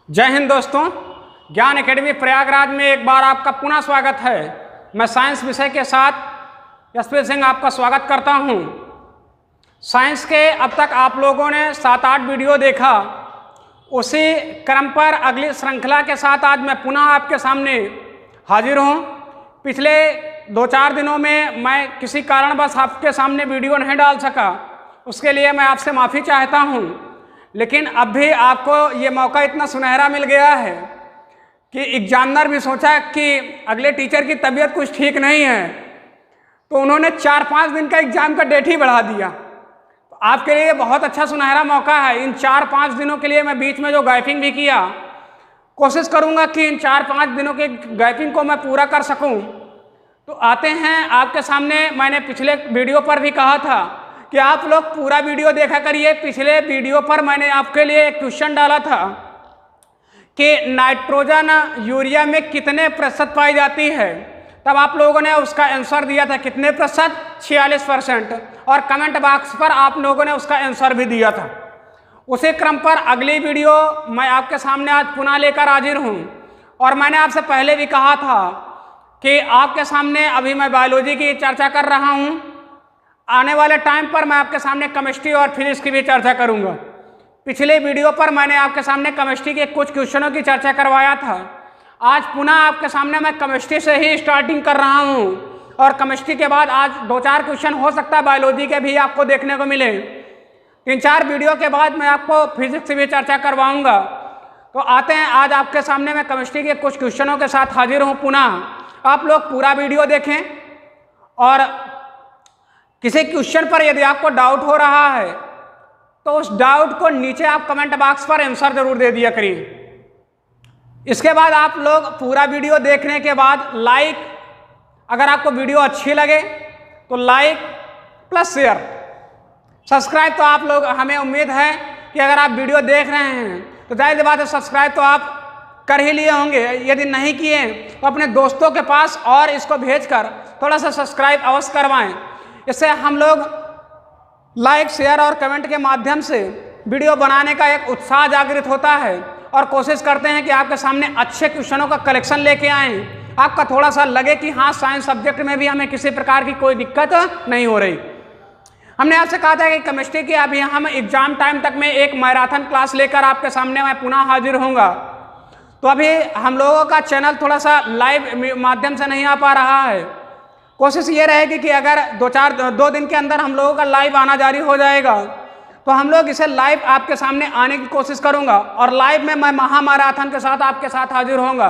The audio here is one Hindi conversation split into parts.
जय हिंद दोस्तों, ज्ञान एकेडमी प्रयागराज में एक बार आपका पुनः स्वागत है। मैं साइंस विषय के साथ यशप्रीत सिंह आपका स्वागत करता हूं। साइंस के अब तक आप लोगों ने 7-8 वीडियो देखा, उसी क्रम पर अगली श्रृंखला के साथ आज मैं पुनः आपके सामने हाजिर हूं। पिछले 2-4 दिनों में मैं किसी कारणवश आपके सामने वीडियो नहीं डाल सका, उसके लिए मैं आपसे माफ़ी चाहता हूं। लेकिन अब भी आपको ये मौका इतना सुनहरा मिल गया है कि एग्जामिनर भी सोचा कि अगले टीचर की तबीयत कुछ ठीक नहीं है, तो उन्होंने 4-5 दिन का एग्ज़ाम का डेट ही बढ़ा दिया। तो आपके लिए बहुत अच्छा सुनहरा मौका है। इन 4-5 दिनों के लिए मैं बीच में जो गैपिंग भी किया, कोशिश करूँगा कि इन 4-5 दिनों के गैपिंग को मैं पूरा कर सकूँ। तो आते हैं आपके सामने। मैंने पिछले वीडियो पर भी कहा था कि आप लोग पूरा वीडियो देखा करिए। पिछले वीडियो पर मैंने आपके लिए एक क्वेश्चन डाला था कि नाइट्रोजन यूरिया में कितने प्रतिशत पाई जाती है। तब आप लोगों ने उसका आंसर दिया था कितने प्रतिशत, 46%, और कमेंट बॉक्स पर आप लोगों ने उसका आंसर भी दिया था। उसी क्रम पर अगली वीडियो मैं आपके सामने आज पुनः लेकर हाजिर हूँ। और मैंने आपसे पहले भी कहा था कि आपके सामने अभी मैं बायोलॉजी की चर्चा कर रहा हूँ, आने वाले टाइम पर मैं आपके सामने केमिस्ट्री और फिजिक्स की भी चर्चा करूंगा। पिछले वीडियो पर मैंने आपके सामने केमिस्ट्री के कुछ क्वेश्चनों की चर्चा करवाया था। आज पुनः आपके सामने मैं केमिस्ट्री से ही स्टार्टिंग कर रहा हूं, और केमिस्ट्री के बाद आज 2-4 क्वेश्चन हो सकता है बायोलॉजी के भी आपको देखने को मिले। 3-4 वीडियो के बाद मैं आपको फिजिक्स से भी चर्चा करवाऊँगा। तो आते हैं, आज आपके सामने मैं केमिस्ट्री के कुछ क्वेश्चनों के साथ हाजिर हूँ पुनः। आप लोग पूरा वीडियो देखें, और किसी क्वेश्चन पर यदि आपको डाउट हो रहा है तो उस डाउट को नीचे आप कमेंट बॉक्स पर आंसर जरूर दे दिया करिए। इसके बाद आप लोग पूरा वीडियो देखने के बाद लाइक, अगर आपको वीडियो अच्छी लगे तो लाइक प्लस शेयर, सब्सक्राइब तो आप लोग, हमें उम्मीद है कि अगर आप वीडियो देख रहे हैं तो जाहिर सी बात है सब्सक्राइब तो आप कर ही लिए होंगे। यदि नहीं किए तो अपने दोस्तों के पास और इसको भेजकर थोड़ा सा सब्सक्राइब अवश्य करवाएं। इससे हम लोग लाइक, शेयर और कमेंट के माध्यम से वीडियो बनाने का एक उत्साह जागृत होता है, और कोशिश करते हैं कि आपके सामने अच्छे क्वेश्चनों का कलेक्शन लेके आएँ। आपका थोड़ा सा लगे कि हाँ, साइंस सब्जेक्ट में भी हमें किसी प्रकार की कोई दिक्कत नहीं हो रही। हमने आपसे कहा था कि केमिस्ट्री की अभी हम एग्जाम टाइम तक में एक मैराथन क्लास लेकर आपके सामने मैं पुनः हाजिर होऊंगा। तो अभी हम लोगों का चैनल थोड़ा सा लाइव माध्यम से नहीं आ पा रहा है। कोशिश ये रहेगी कि अगर 2 दिन के अंदर हम लोगों का लाइव आना जारी हो जाएगा तो हम लोग इसे लाइव आपके सामने आने की कोशिश करूंगा, और लाइव में मैं महामैराथन के साथ आपके साथ हाजिर होऊंगा।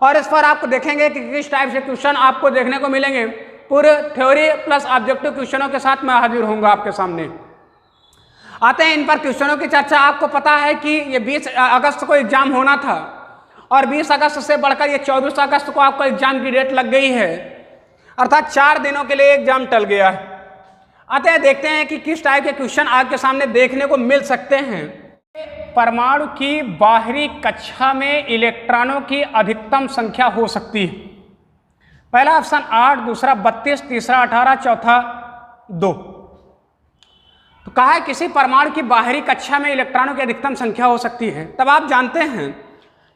और इस पर आपको देखेंगे कि किस टाइप से क्वेश्चन आपको देखने को मिलेंगे। पूरे थ्योरी प्लस ऑब्जेक्टिव क्वेश्चनों के साथ मैं हाजिर होऊंगा आपके सामने। आते हैं इन पर क्वेश्चनों की चर्चा। आपको पता है कि ये 20 अगस्त को एग्जाम होना था, और 20 अगस्त से बढ़कर ये 24 अगस्त को आपको एग्जाम की डेट लग गई है, अर्थात 4 दिनों के लिए एग्जाम टल गया है। आते हैं, देखते हैं कि किस टाइप के क्वेश्चन आपके सामने देखने को मिल सकते हैं। परमाणु की बाहरी कक्षा में इलेक्ट्रॉनों की अधिकतम संख्या हो सकती है। पहला ऑप्शन 8, दूसरा 32, तीसरा 18, चौथा 2। तो कहा है किसी परमाणु की बाहरी कक्षा में इलेक्ट्रॉनों की अधिकतम संख्या हो सकती है। तब आप जानते हैं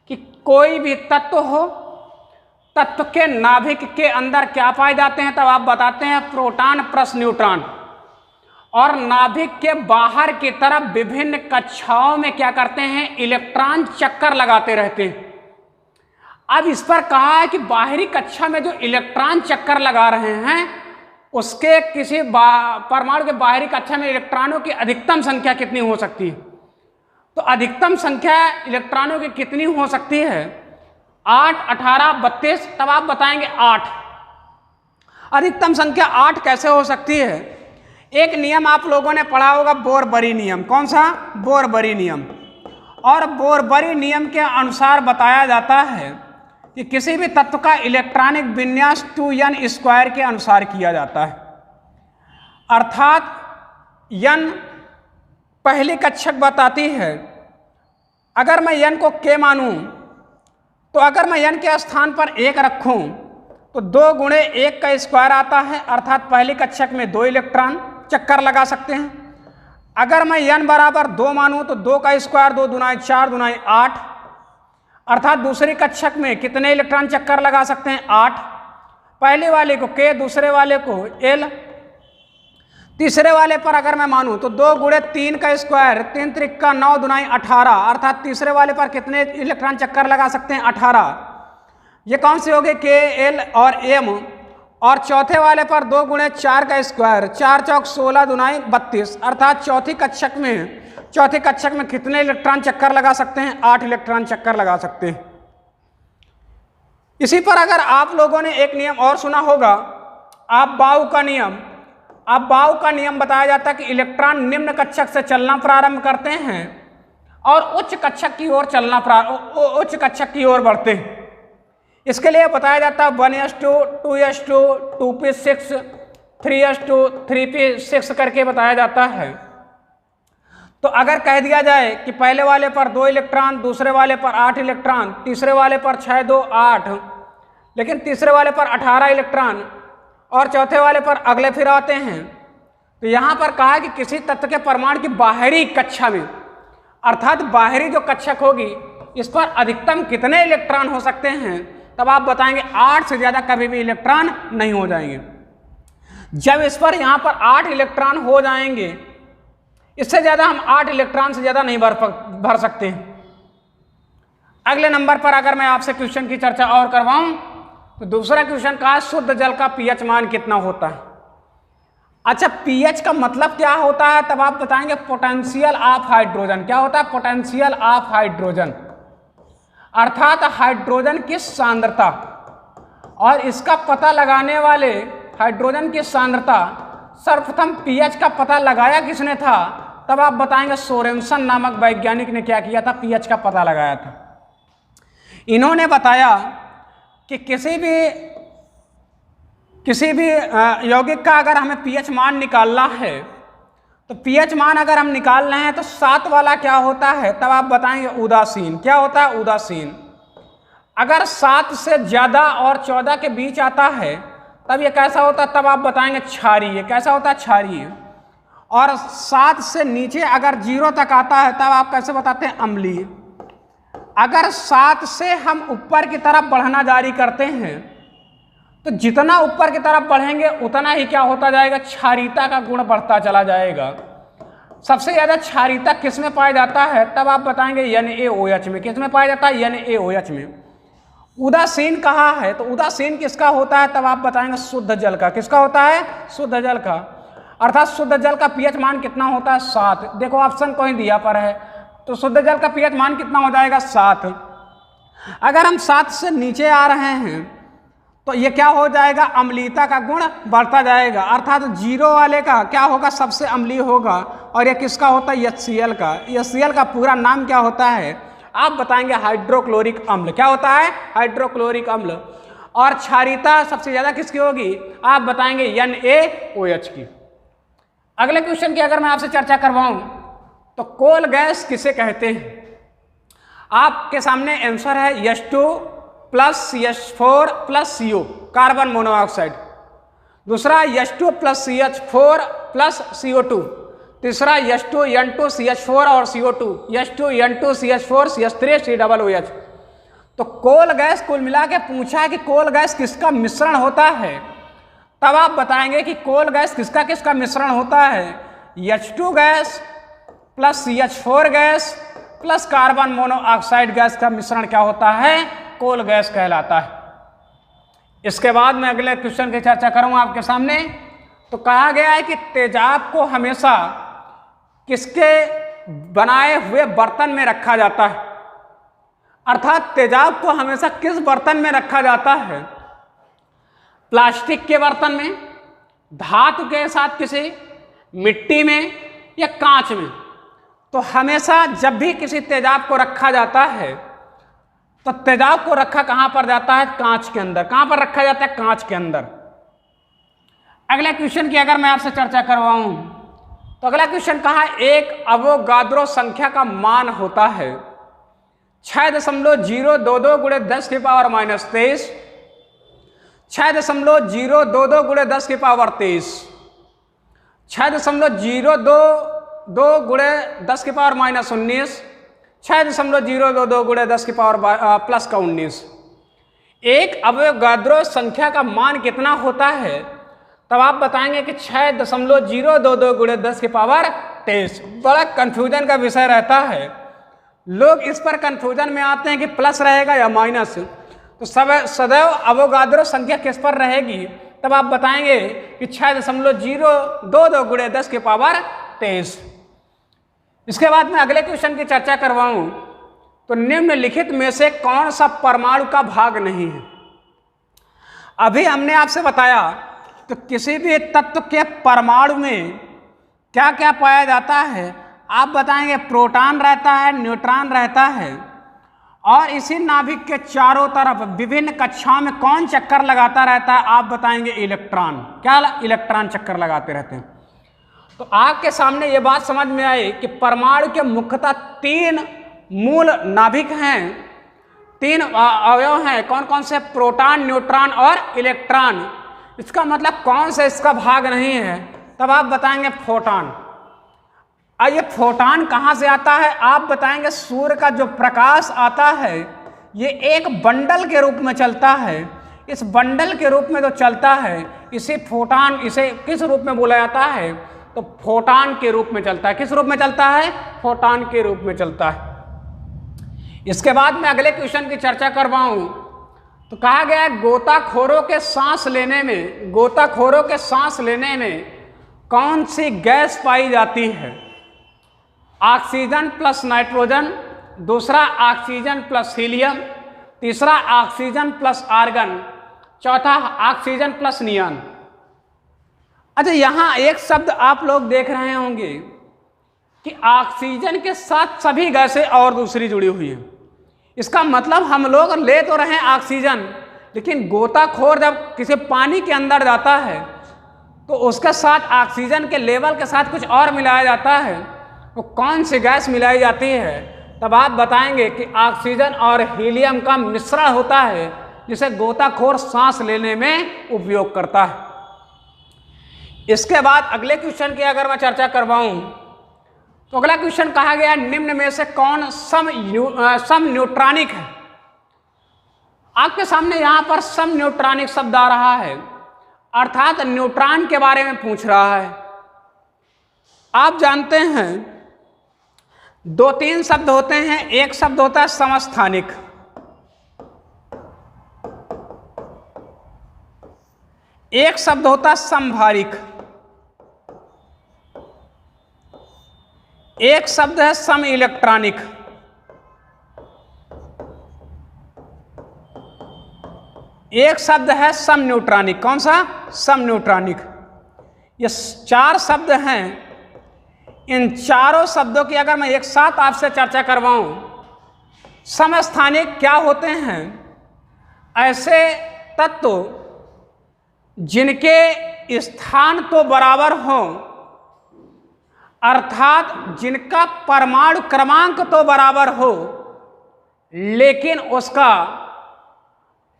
कि कोई भी तत्व हो, तत्व के नाभिक के अंदर क्या पाए जाते हैं, तब आप बताते हैं प्रोटॉन प्लस न्यूट्रॉन, और नाभिक के बाहर की तरफ विभिन्न कक्षाओं में क्या करते हैं, इलेक्ट्रॉन चक्कर लगाते रहते हैं। अब इस पर कहा है कि बाहरी कक्षा में जो इलेक्ट्रॉन चक्कर लगा रहे हैं उसके किसी परमाणु के बाहरी कक्षा में इलेक्ट्रॉनों की अधिकतम संख्या कितनी हो सकती है। तो अधिकतम संख्या इलेक्ट्रॉनों की कितनी हो सकती है, 8, 18, 32। तब आप बताएंगे 8। अधिकतम संख्या 8 कैसे हो सकती है। एक नियम आप लोगों ने पढ़ा होगा, बोर-बरी नियम। कौन सा? बोर-बरी नियम। और बोर-बरी नियम के अनुसार बताया जाता है कि किसी भी तत्व का इलेक्ट्रॉनिक विन्यास 2n² के अनुसार किया जाता है। अर्थात n पहली कक्षक बताती है। अगर मैं n को k मानूं तो अगर मैं n के स्थान पर 1 रखूं तो 2 गुणे 1 का स्क्वायर आता है, अर्थात पहली कक्षक में 2 इलेक्ट्रॉन चक्कर लगा सकते हैं। अगर मैं n बराबर 2 मानूं तो 2 का स्क्वायर 2 दूना 4 दूना 8, अर्थात दूसरी कक्षक में कितने इलेक्ट्रॉन चक्कर लगा सकते हैं? 8। पहले वाले को K, दूसरे वाले को L, तीसरे वाले पर अगर मैं मानूं तो 2 गुणे 3 का स्क्वायर, 3 त्रिका 9 दुनाई 18, अर्थात तीसरे वाले पर कितने इलेक्ट्रॉन चक्कर लगा सकते हैं? 18। ये कौन से हो गए? K, L और M। और चौथे वाले पर 2 गुणे 4 का स्क्वायर, 4 चौक 16 दुनाई 32, अर्थात चौथी कक्षक में कितने इलेक्ट्रॉन चक्कर लगा सकते हैं? 8 इलेक्ट्रॉन चक्कर लगा सकते हैं। इसी पर अगर आप लोगों ने एक नियम और सुना होगा, आप-बाऊ का नियम बताया जाता है कि इलेक्ट्रॉन निम्न कक्षक से चलना प्रारंभ करते हैं और उच्च कक्षक की ओर बढ़ते हैं। इसके लिए बताया जाता है 1s2, 2s2, 2p6, 3s2, 3p6 करके बताया जाता है। तो अगर कह दिया जाए कि पहले वाले पर 2 इलेक्ट्रॉन, दूसरे वाले पर 8 इलेक्ट्रॉन, तीसरे वाले पर 6, 2, 8, लेकिन तीसरे वाले पर 18 इलेक्ट्रॉन और चौथे वाले पर अगले फिर आते हैं, तो यहाँ पर कहा है कि किसी तत्व के परमाणु की बाहरी कक्षा में, अर्थात बाहरी जो कक्षक होगी, इस पर अधिकतम कितने इलेक्ट्रॉन हो सकते हैं? तब आप बताएंगे 8 से ज़्यादा कभी भी इलेक्ट्रॉन नहीं हो जाएंगे। जब इस पर यहाँ पर 8 इलेक्ट्रॉन हो जाएंगे, इससे ज़्यादा हम 8 इलेक्ट्रॉन से ज़्यादा नहीं भर सकते। अगले नंबर पर अगर मैं आपसे क्वेश्चन की चर्चा और करवाऊं तो दूसरा क्वेश्चन का है शुद्ध जल का पीएच मान कितना होता है? अच्छा, पीएच का मतलब क्या होता है? तब आप बताएंगे पोटेंशियल ऑफ हाइड्रोजन। क्या होता है? पोटेंशियल ऑफ हाइड्रोजन, अर्थात हाइड्रोजन की सांद्रता। और इसका पता लगाने वाले हाइड्रोजन की सांद्रता, सर्वप्रथम पीएच का पता लगाया किसने था? तब आप बताएंगे सोरेनसन नामक वैज्ञानिक ने क्या किया था? पीएच का पता लगाया था। इन्होंने बताया कि किसी भी यौगिक का अगर हमें पीएच मान निकालना है, तो पीएच मान अगर हम निकाल रहे हैं तो 7 वाला क्या होता है? तब आप बताएंगे उदासीन। क्या होता है? उदासीन। अगर 7 से ज़्यादा और 14 के बीच आता है तब ये कैसा होता है? तब आप बताएंगे क्षारीय। कैसा होता है? क्षारीय। और 7 से नीचे अगर 0 तक आता है तब आप कैसे बताते हैं? अम्लीय। अगर 7 से हम ऊपर की तरफ बढ़ना जारी करते हैं तो जितना ऊपर की तरफ बढ़ेंगे उतना ही क्या होता जाएगा? क्षारीयता का गुण बढ़ता चला जाएगा। सबसे ज़्यादा क्षारीयता किस में पाया जाता है? तब आप बताएंगे NaOH में। किस में पाया जाता है? NaOH में। उदासीन कहा है तो उदासीन किसका होता है? तब आप बताएंगे शुद्ध जल का। किसका होता है? शुद्ध जल का। अर्थात शुद्ध जल का पीएच मान कितना होता है? 7। देखो ऑप्शन कोई दिया पर है, तो शुद्ध जल का पीएच मान कितना हो जाएगा? 7। अगर हम 7 से नीचे आ रहे हैं तो ये क्या हो जाएगा? अम्लीयता का गुण बढ़ता जाएगा। अर्थात 0 वाले का क्या होगा? सबसे अम्लीय होगा। और ये किसका होता है? HCl का। HCl का पूरा नाम क्या होता है? आप बताएंगे हाइड्रोक्लोरिक अम्ल। क्या होता है? हाइड्रोक्लोरिक अम्ल। और क्षारीयता सबसे ज्यादा किसकी होगी? आप बताएंगे NaOH की। अगले क्वेश्चन की अगर मैं आपसे चर्चा करवाऊं तो कोल गैस किसे कहते हैं? आपके सामने आंसर है H2 + CH4 + CO, carbon monoxide. दूसरा H2 + CH4 + CO2। तीसरा H2N2 CH4 और CO2, H2N2 CH4 CH3 COOH। तो कोल गैस कुल मिला के पूछा है कि कोल गैस किसका मिश्रण होता है? तब आप बताएंगे कि कोल गैस किसका मिश्रण होता है? H2 gas + CH4 gas + carbon monoxide gas का मिश्रण क्या होता है? कोल गैस कहलाता है। इसके बाद मैं अगले क्वेश्चन की चर्चा करूंगा आपके सामने। तो कहा गया है कि तेजाब को हमेशा किसके बनाए हुए बर्तन में रखा जाता है? अर्थात तेजाब को हमेशा किस बर्तन में रखा जाता है? प्लास्टिक के बर्तन में, धातु के साथ किसी, मिट्टी में या कांच में? तो हमेशा जब भी किसी तेजाब को रखा जाता है तो तेजाब को रखा कहां पर जाता है? कांच के अंदर। कहां पर रखा जाता है? कांच के अंदर। अगले क्वेश्चन की अगर मैं आपसे चर्चा करवाऊं तो अगला क्वेश्चन कहा है एक अवोगाद्रो संख्या का मान होता है 6.022 × 10⁻⁻23, 6.022 × 10⁻23, 6.022 × 10⁻⁻19, 6.022 गुणे 10 की पावर प्लस का 19। एक अवोगाद्रो संख्या का मान कितना होता है, तब आप बताएंगे कि 6.022 गुणे 10 की पावर 23। बड़ा कंफ्यूजन का विषय रहता है, लोग इस पर कंफ्यूजन में आते हैं कि प्लस रहेगा या माइनस। तो सदैव अवोगाद्रो संख्या किस पर रहेगी, तब आप बताएंगे कि 6.022 गुणे 10 की पावर 23। इसके बाद मैं अगले क्वेश्चन की चर्चा करवाऊं तो निम्नलिखित में से कौन सा परमाणु का भाग नहीं है। अभी हमने आपसे बताया तो किसी भी तत्व के परमाणु में क्या क्या पाया जाता है, आप बताएंगे प्रोटॉन रहता है, न्यूट्रॉन रहता है, और इसी नाभिक के चारों तरफ विभिन्न कक्षाओं में कौन चक्कर लगाता रहता है, आप बताएंगे इलेक्ट्रॉन। क्या इलेक्ट्रॉन चक्कर लगाते रहते हैं। तो आपके सामने ये बात समझ में आई कि परमाणु के मुख्यतः 3 मूल नाभिक हैं, 3 अवयव हैं। कौन कौन से? प्रोटॉन, न्यूट्रॉन और इलेक्ट्रॉन। इसका मतलब कौन सा इसका भाग नहीं है, तब आप बताएंगे फोटॉन। अब ये फोटॉन कहाँ से आता है, आप बताएंगे सूर्य का जो प्रकाश आता है ये एक बंडल के रूप में चलता है। इस बंडल के रूप में जो चलता है इसे फोटॉन, इसे किस रूप में बोला जाता है, तो फोटॉन के रूप में चलता है। किस रूप में चलता है? फोटॉन के रूप में चलता है। इसके बाद मैं अगले क्वेश्चन की चर्चा करवाऊं तो कहा गया है गोताखोरों के सांस लेने में, गोताखोरों के सांस लेने में कौन सी गैस पाई जाती है? ऑक्सीजन प्लस नाइट्रोजन, दूसरा ऑक्सीजन प्लस हीलियम, तीसरा ऑक्सीजन प्लस आर्गन, चौथा ऑक्सीजन प्लस नियॉन। अच्छा, यहाँ एक शब्द आप लोग देख रहे होंगे कि ऑक्सीजन के साथ सभी गैसें और दूसरी जुड़ी हुई है। इसका मतलब हम लोग ले तो रहे हैं ऑक्सीजन, लेकिन गोताखोर जब किसी पानी के अंदर जाता है तो उसके साथ ऑक्सीजन के लेवल के साथ कुछ और मिलाया जाता है। तो कौन सी गैस मिलाई जाती है, तब आप बताएंगे कि ऑक्सीजन और हीलियम का मिश्रण होता है जिसे गोताखोर सांस लेने में उपयोग करता है। इसके बाद अगले क्वेश्चन की अगर मैं चर्चा करवाऊं तो अगला क्वेश्चन कहा गया निम्न में से कौन सम न्यूट्रॉनिक है। आपके सामने यहां पर सम न्यूट्रॉनिक शब्द आ रहा है, अर्थात न्यूट्रॉन के बारे में पूछ रहा है। आप जानते हैं 2-3 शब्द होते हैं। एक शब्द होता है समस्थानिक, एक शब्द होता है समभारिक, एक शब्द है सम इलेक्ट्रॉनिक, एक शब्द है सम न्यूट्रॉनिक। कौन सा? सम न्यूट्रॉनिक। ये 4 शब्द हैं। इन चारों शब्दों की अगर मैं एक साथ आपसे चर्चा करवाऊं, समस्थानिक क्या होते हैं? ऐसे तत्व जिनके स्थान तो बराबर हों, अर्थात जिनका परमाणु क्रमांक तो बराबर हो लेकिन उसका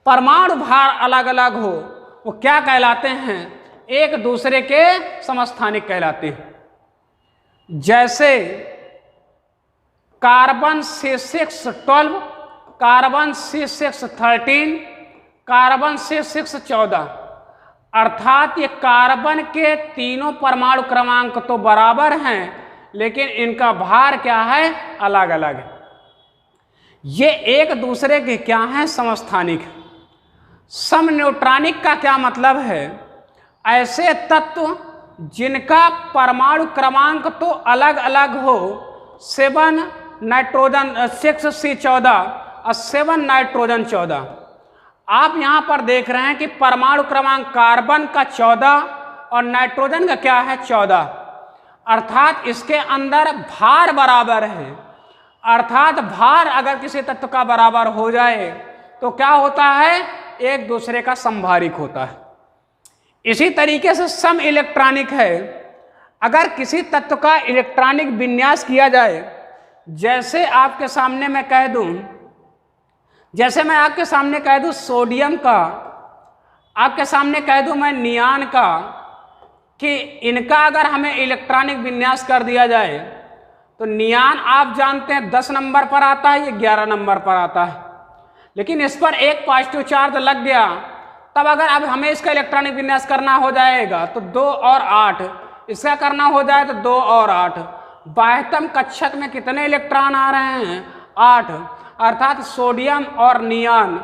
परमाणु भार अलग अलग हो, वो क्या कहलाते हैं? एक दूसरे के समस्थानिक कहलाते हैं। जैसे carbon C612, carbon C613, carbon C614, अर्थात ये कार्बन के तीनों परमाणु क्रमांक तो बराबर हैं लेकिन इनका भार क्या है? अलग अलग है। ये एक दूसरे के क्या हैं? समस्थानिक। सम न्यूट्रॉनिक का क्या मतलब है? ऐसे तत्व जिनका परमाणु क्रमांक तो अलग अलग हो, 7 नाइट्रोजन 6C14 और 7 नाइट्रोजन 14। आप यहाँ पर देख रहे हैं कि परमाणु क्रमांक कार्बन का 14 और नाइट्रोजन का क्या है? 14, अर्थात इसके अंदर भार बराबर है। अर्थात भार अगर किसी तत्व का बराबर हो जाए तो क्या होता है? एक दूसरे का समभारिक होता है। इसी तरीके से सम इलेक्ट्रॉनिक है। अगर किसी तत्व का इलेक्ट्रॉनिक विन्यास किया जाए, जैसे आपके सामने मैं कह दूं, जैसे मैं आपके सामने कह दूं सोडियम का, आपके सामने कह दूं मैं नियॉन का, कि इनका अगर हमें इलेक्ट्रॉनिक विन्यास कर दिया जाए तो नियान आप जानते हैं 10 नंबर पर आता है, ये 11 नंबर पर आता है। लेकिन इस पर एक पॉजिटिव चार्ज लग गया, तब अगर अब हमें इसका इलेक्ट्रॉनिक विन्यास करना हो जाएगा तो 2 और 8, इसका करना हो जाए तो 2 और 8। बाह्यतम कक्षक में कितने इलेक्ट्रॉन आ रहे हैं? 8, अर्थात सोडियम और नियान।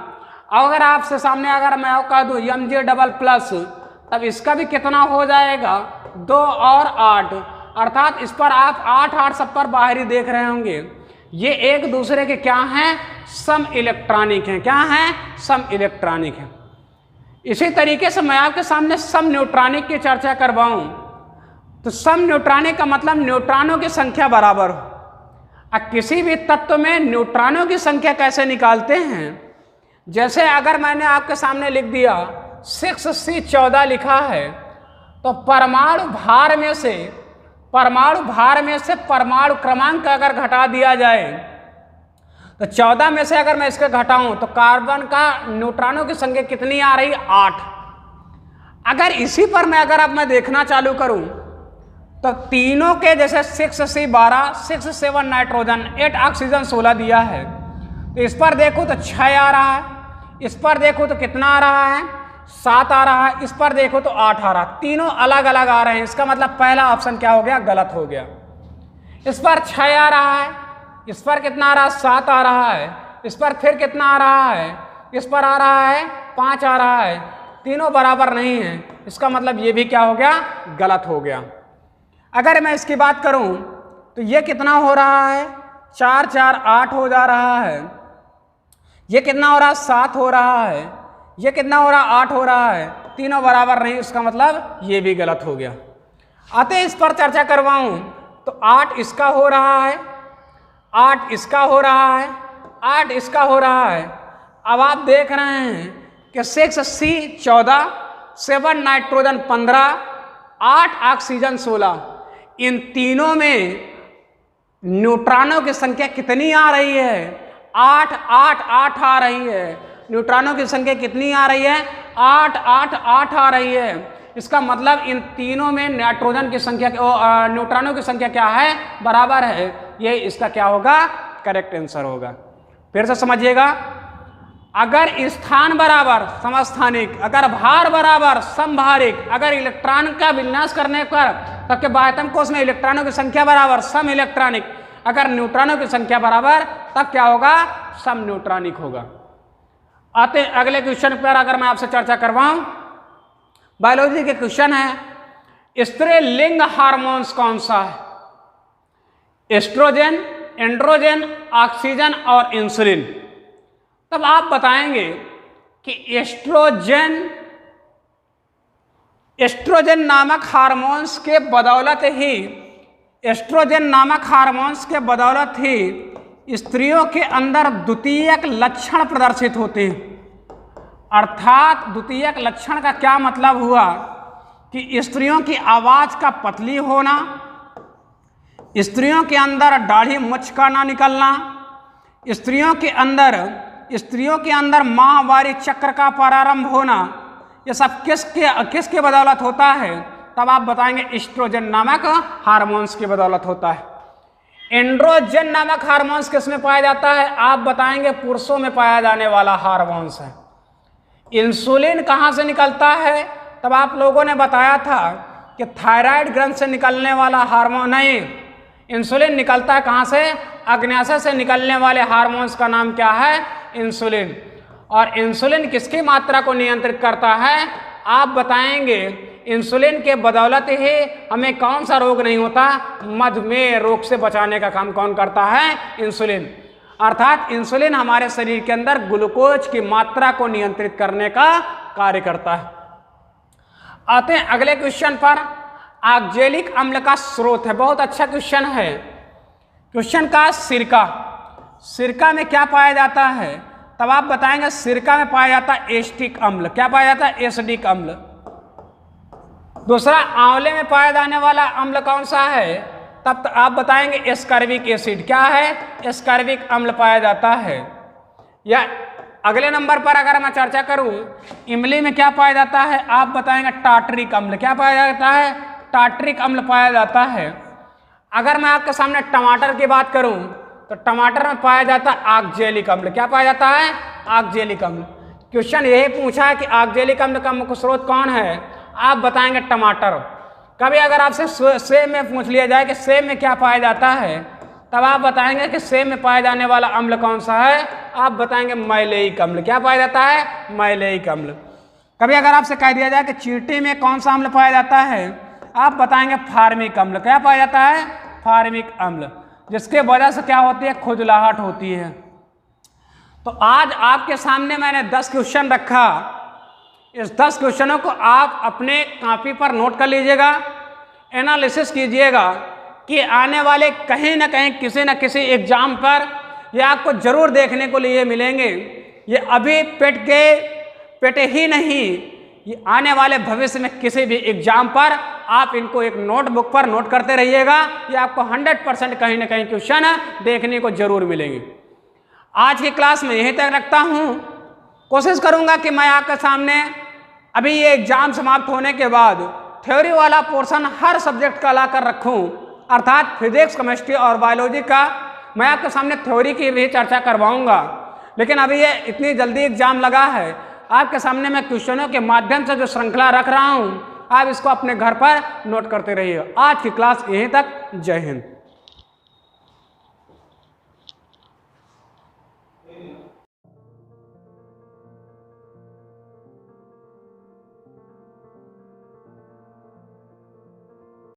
अगर आपसे सामने अगर मैं कह दूँ Mg डबल प्लस, तब इसका भी कितना हो जाएगा? 2 और 8, अर्थात इस पर आप 8 8 सब पर बाहरी देख रहे होंगे। ये एक दूसरे के क्या हैं? सम इलेक्ट्रॉनिक हैं। क्या हैं? सम इलेक्ट्रॉनिक हैं। इसी तरीके से मैं आपके सामने सम न्यूट्रॉनिक की चर्चा करवाऊं तो सम न्यूट्रॉनिक का मतलब न्यूट्रॉनों की संख्या बराबर हो। अब किसी भी तत्व में न्यूट्रॉनों की संख्या कैसे निकालते हैं? जैसे अगर मैंने आपके सामने लिख दिया 6C14 लिखा है, तो परमाणु भार में से परमाणु क्रमांक अगर घटा दिया जाए तो 14 में से अगर मैं इसके घटाऊं तो कार्बन का न्यूट्रॉनों की संख्या कितनी आ रही? 8। अगर इसी पर अब मैं देखना चालू करूं तो तीनों के जैसे 6C12, 6 नाइट्रोजन, 8 ऑक्सीजन, 16 दिया है, तो इस पर देखो तो 6 आ रहा है, इस पर देखो तो कितना आ रहा है? 7 आ रहा है, इस पर देखो तो 8 आ रहा है। तीनों अलग अलग आ रहे हैं। इसका मतलब पहला ऑप्शन क्या हो गया? गलत हो गया। इस पर 6 आ रहा है, इस पर कितना आ रहा है? 7 आ रहा है, इस पर फिर कितना आ रहा है? इस पर आ रहा है 5 आ रहा है। तीनों बराबर नहीं है, इसका मतलब ये भी क्या हो गया? गलत हो गया। अगर मैं इसकी बात करूं तो ये कितना हो रहा है? 4 4 8 हो जा रहा है। ये कितना हो रहा है? 7 हो रहा है। ये कितना हो रहा है? 8 हो रहा है। तीनों बराबर नहीं, इसका मतलब ये भी गलत हो गया। आते इस पर चर्चा करवाऊं तो 8 इसका हो रहा है, 8 इसका हो रहा है, 8 इसका हो रहा है। अब आप देख रहे हैं कि 6C14, 7 नाइट्रोजन 15, 8 ऑक्सीजन 16, इन तीनों में न्यूट्रॉनों की संख्या कितनी आ रही है? 8 8 8 आ रही है। न्यूट्रॉनों की संख्या कितनी आ रही है? 8 8 8 आ रही है। इसका मतलब इन तीनों में नाइट्रोजन की संख्या, न्यूट्रॉनों की संख्या क्या है? बराबर है। ये इसका क्या होगा? करेक्ट आंसर होगा। फिर से समझिएगा, अगर स्थान बराबर समस्थानिक, अगर भार बराबर समभारिक, अगर इलेक्ट्रॉन का विन्यास करने पर तब के बाह्यतम कोश में इलेक्ट्रॉनों की संख्या बराबर सम इलेक्ट्रॉनिक, अगर न्यूट्रॉनों की संख्या बराबर तब क्या होगा? सम न्यूट्रॉनिक होगा। आते अगले क्वेश्चन पर अगर मैं आपसे चर्चा करवाऊं, बायोलॉजी के क्वेश्चन है स्त्रीलिंग हार्मोन्स कौन सा है? एस्ट्रोजन, एंड्रोजन, ऑक्सीजन और इंसुलिन। तब आप बताएंगे कि एस्ट्रोजन नामक हार्मोन्स के बदौलत ही स्त्रियों के अंदर द्वितीयक लक्षण प्रदर्शित होते हैं। अर्थात द्वितीयक लक्षण का क्या मतलब हुआ कि स्त्रियों की आवाज का पतली होना, स्त्रियों के अंदर दाढ़ी मूंछ का ना निकलना, स्त्रियों के अंदर माहवारी चक्र का प्रारंभ होना, ये सब किसके बदौलत होता है? तब आप बताएंगे एस्ट्रोजन नामक हार्मोन्स की बदौलत होता है। एंड्रोजन नामक हार्मोन्स किस में पाया जाता है? आप बताएंगे पुरुषों में पाया जाने वाला हार्मोन्स है। इंसुलिन कहाँ से निकलता है? तब आप लोगों ने बताया था कि थायराइड ग्रंथ से निकलने वाला हार्मोन नहीं, इंसुलिन निकलता है कहाँ से? अग्न्याशय से निकलने वाले हार्मोन्स का नाम क्या है? इंसुलिन। और इंसुलिन किसकी मात्रा को नियंत्रित करता है? आप बताएंगे इंसुलिन के बदौलत ही हमें कौन सा रोग नहीं होता? मधुमेह रोग से बचाने का काम कौन करता है? इंसुलिन। अर्थात इंसुलिन हमारे शरीर के अंदर ग्लूकोज की मात्रा को नियंत्रित करने का कार्य करता है। आते हैं अगले क्वेश्चन पर। ऑक्जेलिक अम्ल का स्रोत है, बहुत अच्छा क्वेश्चन है। क्वेश्चन का सिरका में क्या पाया जाता है? तब आप बताएंगे सिरका में पाया जाता है एस्टिक अम्ल। क्या पाया जाता है? एसिडिक अम्ल। दूसरा, आंवले में पाया जाने वाला अम्ल कौन सा है? तब तो आप बताएंगे एस्कॉर्बिक एसिड। क्या है? एस्कॉर्बिक अम्ल पाया जाता है। या अगले नंबर पर अगर मैं चर्चा करूं, इमली में क्या पाया जाता है? आप बताएंगे टार्टरिक अम्ल। क्या पाया जाता है? टार्टरिक अम्ल पाया जाता है। अगर मैं आपके सामने टमाटर की बात करूं तो टमाटर में पाया जाता है ऑक्जेलिक अम्ल। क्या पाया जाता है? ऑक्जेलिक अम्ल। क्वेश्चन यही पूछा है कि ऑक्जेलिक अम्ल का मुख्य स्रोत कौन है? आप बताएंगे टमाटर। कभी अगर आपसे सेब में पूछ लिया जाए कि सेब में क्या पाया जाता है, तब आप बताएंगे कि सेब में पाया जाने वाला अम्ल कौन सा है? आप बताएंगे मैलेइक अम्ल। क्या पाया जाता है? मैलेइक अम्ल। कभी अगर आपसे कह दिया जाए कि चींटी में कौन सा अम्ल पाया जाता है, आप बताएंगे फार्मिक अम्ल। क्या पाया जाता है? फार्मिक अम्ल, जिसके वजह से क्या होती है? खुजलाहट होती है। तो आज आपके सामने मैंने 10 क्वेश्चन रखा। इस 10 क्वेश्चनों को आप अपने कॉपी पर नोट कर लीजिएगा, एनालिसिस कीजिएगा कि आने वाले कहीं ना कहीं किसी न किसी एग्जाम पर ये आपको जरूर देखने को लिए मिलेंगे। ये अभी पेटे ही नहीं, ये आने वाले भविष्य में किसी भी एग्जाम पर आप इनको एक नोटबुक पर नोट करते रहिएगा। ये आपको 100% कहीं ना कहीं क्वेश्चन देखने को जरूर मिलेंगे। आज की क्लास में यहीं तक रखता हूँ। कोशिश करूँगा कि मैं आपके सामने अभी ये एग्जाम समाप्त होने के बाद थ्योरी वाला पोर्शन हर सब्जेक्ट का ला कर रखूँ, अर्थात फिजिक्स, केमिस्ट्री और बायोलॉजी का मैं आपके सामने थ्योरी की भी चर्चा करवाऊँगा। लेकिन अभी ये इतनी जल्दी एग्जाम लगा है, आपके सामने मैं क्वेश्चनों के माध्यम से जो श्रृंखला रख रहा हूँ, आप इसको अपने घर पर नोट करते रहिए। आज की क्लास यहीं तक। जय हिंद।